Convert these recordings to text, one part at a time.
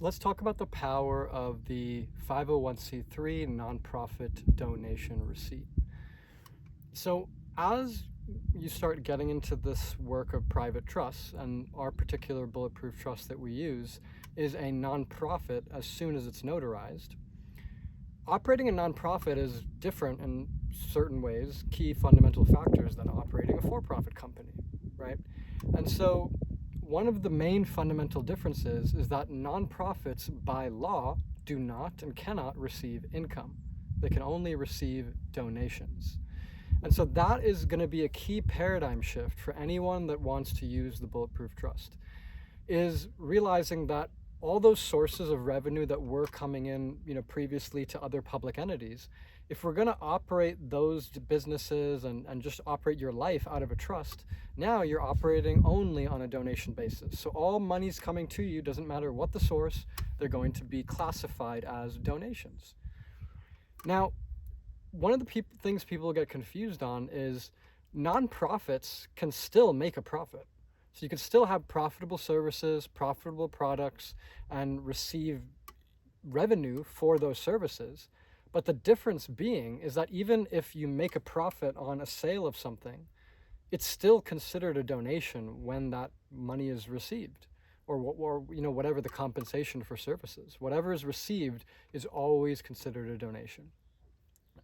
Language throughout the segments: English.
So let's talk about the power of the 501c3 nonprofit donation receipt. So as you start getting into this work of private trusts, and our particular bulletproof trust that we use is a nonprofit as soon as it's notarized. Operating a nonprofit is different in certain ways, key fundamental factors, than operating a for-profit company, right? And so one of the main fundamental differences is that nonprofits by law do not and cannot receive income. They can only receive donations. And so that is going to be a key paradigm shift for anyone that wants to use the Bulletproof Trust, is realizing that all those sources of revenue that were coming in, previously to other public entities, if we're going to operate those businesses and just operate your life out of a trust, now you're operating only on a donation basis. So all money's coming to you, doesn't matter what the source, they're going to be classified as donations. Now, one of the things people get confused on is nonprofits can still make a profit. So you can still have profitable services, profitable products, and receive revenue for those services. But the difference being is that even if you make a profit on a sale of something, it's still considered a donation when that money is received, or whatever the compensation for services. Whatever is received is always considered a donation.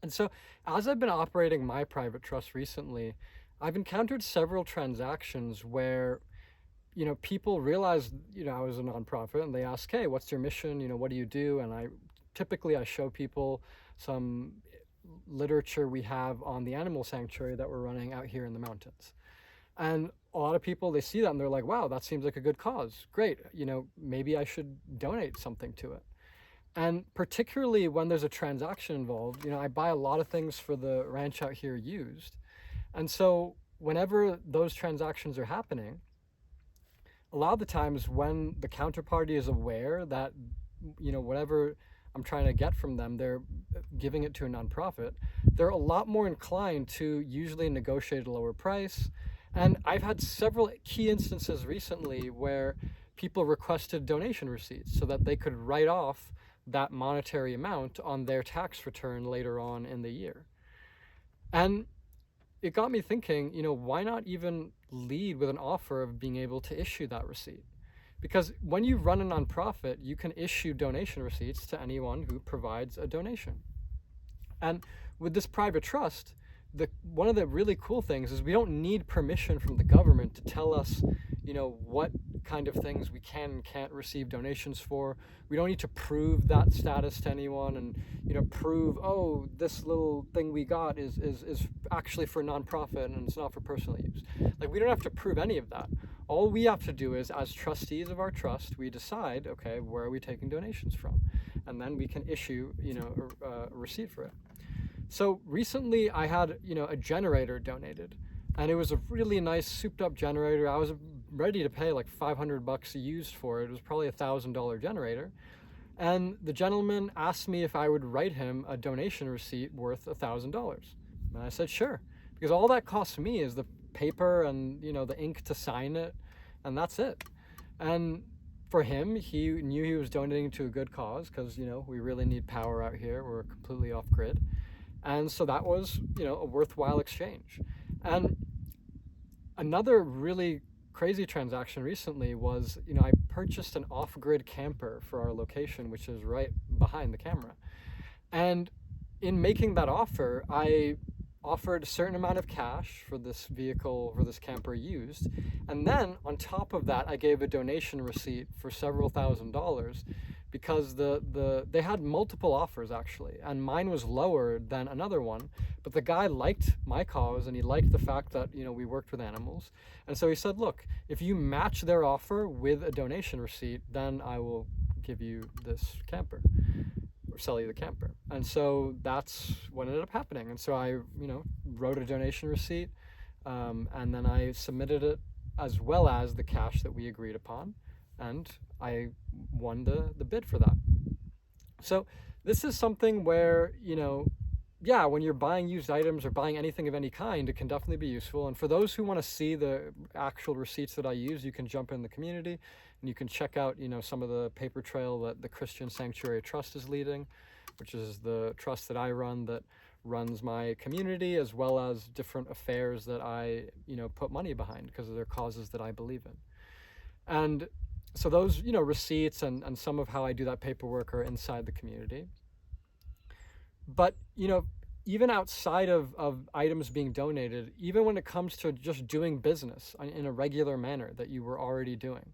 And so as I've been operating my private trust recently, I've encountered several transactions where, people realize, I was a nonprofit, and they ask, hey, what's your mission? What do you do? And I show people some literature we have on the animal sanctuary that we're running out here in the mountains. And a lot of people, they see that and they're like, wow, that seems like a good cause. Great. Maybe I should donate something to it. And particularly when there's a transaction involved, I buy a lot of things for the ranch out here used. And so whenever those transactions are happening, a lot of the times when the counterparty is aware that, whatever I'm trying to get from them, they're giving it to a nonprofit, they're a lot more inclined to usually negotiate a lower price. And I've had several key instances recently where people requested donation receipts so that they could write off that monetary amount on their tax return later on in the year. And it got me thinking, why not even lead with an offer of being able to issue that receipt? Because when you run a nonprofit, you can issue donation receipts to anyone who provides a donation. And with this private trust, one of the really cool things is we don't need permission from the government to tell us, what kind of things we can and can't receive donations for. We don't need to prove that status to anyone and, prove, oh, this little thing we got is actually for nonprofit and it's not for personal use. Like, we don't have to prove any of that. All we have to do is, as trustees of our trust, we decide, okay, where are we taking donations from? And then we can issue, a receipt for it. So recently I had, a generator donated, and it was a really nice souped up generator. I was ready to pay like $500 used for it. It was probably $1,000 generator. And the gentleman asked me if I would write him a donation receipt worth $1,000. And I said, sure, because all that costs me is the paper and, the ink to sign it, and that's it. And for him, he knew he was donating to a good cause because, we really need power out here. We're completely off grid. And so that was, a worthwhile exchange. And another really crazy transaction recently was, I purchased an off-grid camper for our location, which is right behind the camera. And in making that offer, I offered a certain amount of cash for this vehicle, for this camper used. And then on top of that, I gave a donation receipt for several $1,000s, because they had multiple offers actually, and mine was lower than another one, but the guy liked my cause and he liked the fact that, we worked with animals. And so he said, look, if you match their offer with a donation receipt, then I will give you this camper, or sell you the camper. And so that's what ended up happening. And so I, wrote a donation receipt, and then I submitted it as well as the cash that we agreed upon, and I won the bid for that. So this is something where, yeah, when you're buying used items or buying anything of any kind, it can definitely be useful. And for those who want to see the actual receipts that I use, you can jump in the community and you can check out, some of the paper trail that the Christian Sanctuary Trust is leading, which is the trust that I run that runs my community, as well as different affairs that I, put money behind because they're causes that I believe in. And so those, receipts and some of how I do that paperwork are inside the community. But, even outside of items being donated, even when it comes to just doing business in a regular manner that you were already doing,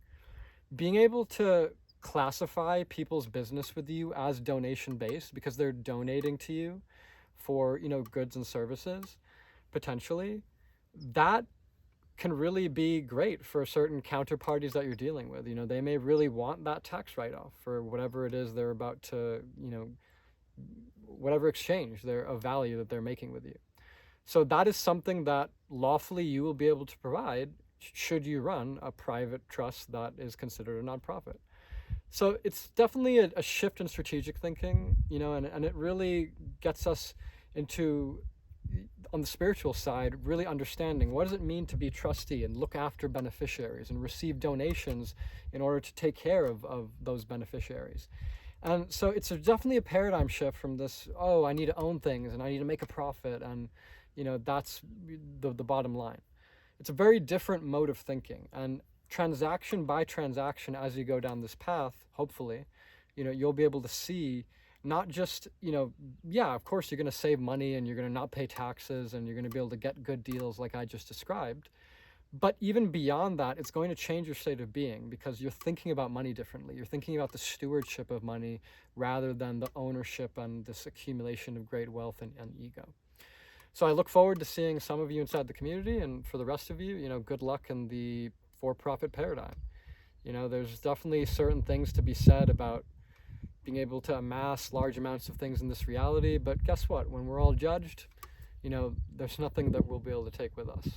being able to classify people's business with you as donation based because they're donating to you for, goods and services, potentially, that can really be great for certain counterparties that you're dealing with. They may really want that tax write-off for whatever it is they're about to, whatever exchange of value that they're making with you. So that is something that lawfully you will be able to provide should you run a private trust that is considered a nonprofit. So it's definitely a shift in strategic thinking, and it really gets us into, on the spiritual side, really understanding what does it mean to be trustee and look after beneficiaries and receive donations in order to take care of those beneficiaries. And so it's definitely a paradigm shift from this, I need to own things and I need to make a profit, and that's the bottom line. It's a very different mode of thinking, and transaction by transaction, as you go down this path, hopefully, you'll be able to see not just, of course you're going to save money and you're going to not pay taxes and you're going to be able to get good deals like I just described. But even beyond that, it's going to change your state of being because you're thinking about money differently. You're thinking about the stewardship of money rather than the ownership and this accumulation of great wealth and ego. So I look forward to seeing some of you inside the community, and for the rest of you, good luck in the for-profit paradigm. There's definitely certain things to be said about being able to amass large amounts of things in this reality, but guess what? When we're all judged, there's nothing that we'll be able to take with us.